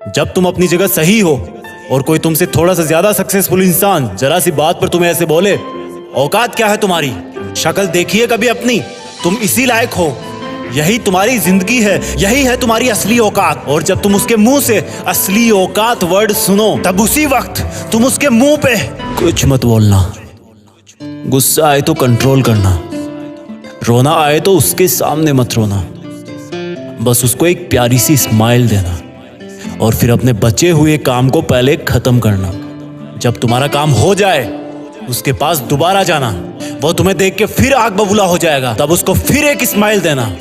जब तुम अपनी जगह सही हो और कोई तुमसे थोड़ा सा ज्यादा सक्सेसफुल इंसान जरा सी बात पर तुम्हें ऐसे बोले, औकात क्या है तुम्हारी? शक्ल देखिए कभी अपनी, तुम इसी लायक हो, यही तुम्हारी जिंदगी है, यही है तुम्हारी असली औकात। और जब तुम उसके मुंह से असली औकात वर्ड सुनो, तब उसी वक्त तुम उसके मुंह पे कुछ मत बोलना। गुस्सा आए तो कंट्रोल करना, रोना आए तो उसके सामने मत रोना, बस उसको एक प्यारी सी स्माइल देना और फिर अपने बचे हुए काम को पहले खत्म करना। जब तुम्हारा काम हो जाए उसके पास दोबारा जाना, वो तुम्हें देख के फिर आग बबूला हो जाएगा, तब उसको फिर एक स्माइल देना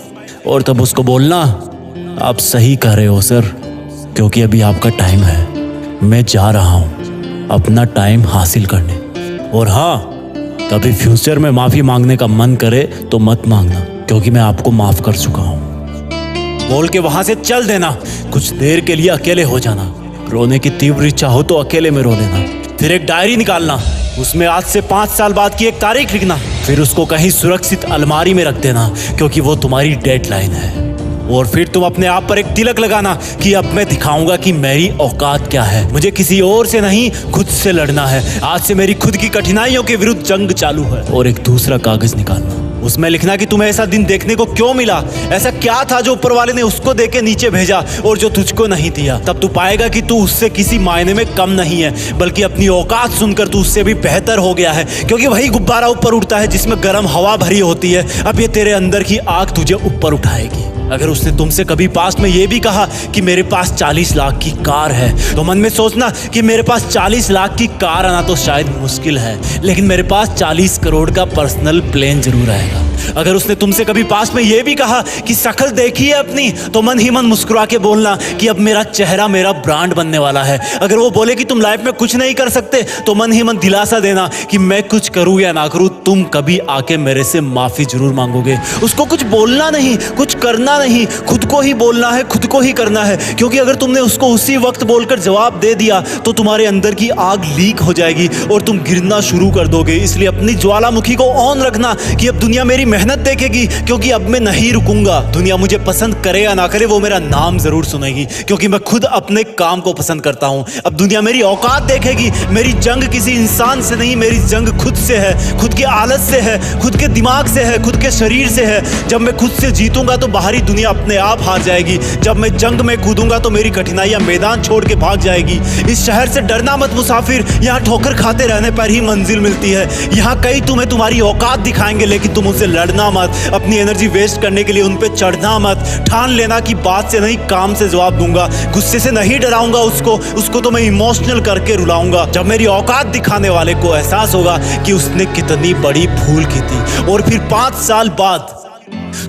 और तब उसको बोलना, आप सही कह रहे हो सर, क्योंकि अभी आपका टाइम है, मैं जा रहा हूं अपना टाइम हासिल करने। और हाँ, कभी फ्यूचर में माफी मांगने का मन करे तो मत मांगना, क्योंकि मैं आपको माफ कर चुका हूं। बोल के वहां से चल देना, कुछ देर के लिए अकेले हो जाना, रोने की तीव्र इच्छा हो तो अकेले में रो लेना, फिर एक डायरी निकालना, उसमें आज से 5 साल बाद की एक तारीख लिखना, फिर उसको कहीं सुरक्षित अलमारी में रख देना, क्योंकि वो तुम्हारी डेडलाइन है। और फिर तुम अपने आप पर एक तिलक लगाना कि अब मैं दिखाऊंगा कि मेरी औकात क्या है, मुझे किसी और से नहीं खुद से लड़ना है, आज से मेरी खुद की कठिनाइयों के विरुद्ध जंग चालू है। और एक दूसरा कागज निकालना, उसमें लिखना कि तुम्हें ऐसा दिन देखने को क्यों मिला, ऐसा क्या था जो ऊपर वाले ने उसको देके नीचे भेजा और जो तुझको नहीं दिया। तब तू पाएगा कि तू उससे किसी मायने में कम नहीं है, बल्कि अपनी औकात सुनकर तू उससे भी बेहतर हो गया है, क्योंकि वही गुब्बारा ऊपर उड़ता है जिसमें गर्म हवा भरी होती है। अब ये तेरे अंदर की आग तुझे ऊपर उठाएगी। अगर उसने तुमसे कभी पास्ट में ये भी कहा कि मेरे पास 40 लाख की कार है, तो मन में सोचना कि मेरे पास 40 लाख की कार आना तो शायद मुश्किल है, लेकिन मेरे पास 40 करोड़ का पर्सनल प्लेन जरूर आएगा। अगर उसने तुमसे कभी पास्ट में ये भी कहा कि शक्ल देखी है अपनी, तो मन ही मन मुस्कुरा के बोलना कि अब मेरा चेहरा मेरा ब्रांड बनने वाला है। अगर वो बोले कि तुम लाइफ में कुछ नहीं कर सकते, तो मन ही मन दिलासा देना कि मैं कुछ करूं या ना करूं, तुम कभी आके मेरे से माफी जरूर मांगोगे। उसको कुछ बोलना नहीं, कुछ करना नहीं, खुद को ही बोलना है, खुद को ही करना है, क्योंकि अगर तुमने उसको उसी वक्त बोलकर जवाब दे दिया तो तुम्हारे अंदर की आग लीक हो जाएगी और तुम गिरना शुरू कर दोगे। इसलिए अपनी ज्वालामुखी को ऑन रखना कि अब दुनिया मेरी मेहनत देखेगी, क्योंकि अब मैं नहीं रुकूंगा। दुनिया मुझे पसंद करे या ना करे, वो मेरा नाम जरूर सुनेगी, क्योंकि मैं खुद अपने काम को पसंद करता हूं। अब दुनिया मेरी औकात देखेगी। मेरी जंग किसी इंसान से नहीं, मेरी जंग खुद से है, खुद की आदत से है, खुद के दिमाग से है, खुद के शरीर से है। जब मैं खुद से जीतूंगा तो बाहरी दुनिया अपने आप हार जाएगी। जब मैं जंग में कूदूंगा तो मेरी कठिनाइयां मैदान छोड़ के भाग जाएगी। इस शहर से डरना मत मुसाफिर, यहाँ ठोकर खाते रहने पर ही मंजिल मिलती है। यहाँ कई तुम्हें तुम्हारी औकात दिखाएंगे, लेकिन तुम उनसे लड़ना मत, अपनी एनर्जी वेस्ट करने के लिए उन पे चढ़ना मत। ठान लेना कि बात से नहीं काम से जवाब दूंगा, गुस्से से नहीं डराऊंगा उसको तो मैं इमोशनल करके रुलाऊंगा। जब मेरी औकात दिखाने वाले को एहसास होगा कि उसने कितनी बड़ी भूल की थी, और फिर 5 साल बाद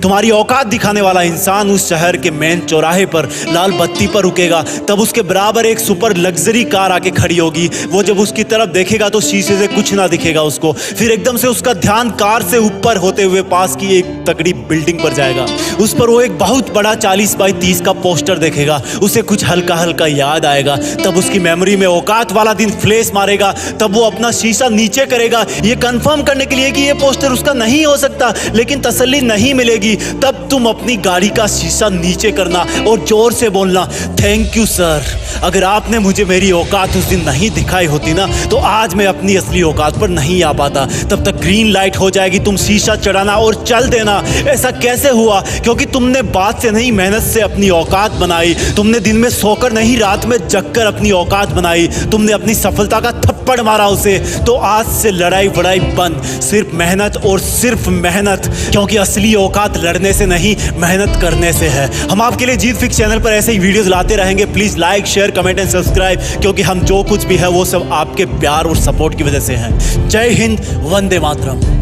तुम्हारी औकात दिखाने वाला इंसान उस शहर के मेन चौराहे पर लाल बत्ती पर रुकेगा, तब उसके बराबर एक सुपर लग्जरी कार आके खड़ी होगी। वो जब उसकी तरफ देखेगा तो शीशे से कुछ ना दिखेगा उसको। फिर एकदम से उसका ध्यान कार से ऊपर होते हुए पास की एक तगड़ी बिल्डिंग पर जाएगा। उस पर वो एक बहुत बड़ा 40 बाई 30 का पोस्टर देखेगा। उसे कुछ हल्का हल्का याद आएगा। तब उसकी मेमोरी में औकात वाला दिन फ्लैश मारेगा। तब वो अपना शीशा नीचे करेगा, ये कंफर्म करने के लिए कि ये पोस्टर उसका नहीं हो सकता, लेकिन तसल्ली नहीं मिलेगी। तब तुम अपनी गाड़ी का शीशा नीचे करना और जोर से बोलना, थैंक यू सर, अगर आपने मुझे मेरी औकात उस दिन नहीं दिखाई होती ना, तो आज मैं अपनी असली औकात पर नहीं आ पाता। तब तक ग्रीन लाइट हो जाएगी, तुम शीशा चढ़ाना और चल देना। ऐसा कैसे हुआ? क्योंकि तुमने बात से नहीं मेहनत से अपनी औकात बनाई। तुमने दिन में सोकर नहीं रात में जगकर अपनी औकात बनाई। तुमने अपनी सफलता का थप्पड़ मारा उसे। तो आज से लड़ाई वड़ाई बंद, सिर्फ मेहनत और सिर्फ मेहनत, क्योंकि असली औकात लड़ने से नहीं मेहनत करने से है। हम आपके लिए जीत फिक्स चैनल पर ऐसे ही वीडियोस लाते रहेंगे। Please like share comment and subscribe, क्योंकि हम जो कुछ भी है वो सब आपके प्यार और सपोर्ट की वजह से है। जय हिंद, वंदे मातरम।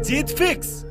जीत फिक्स।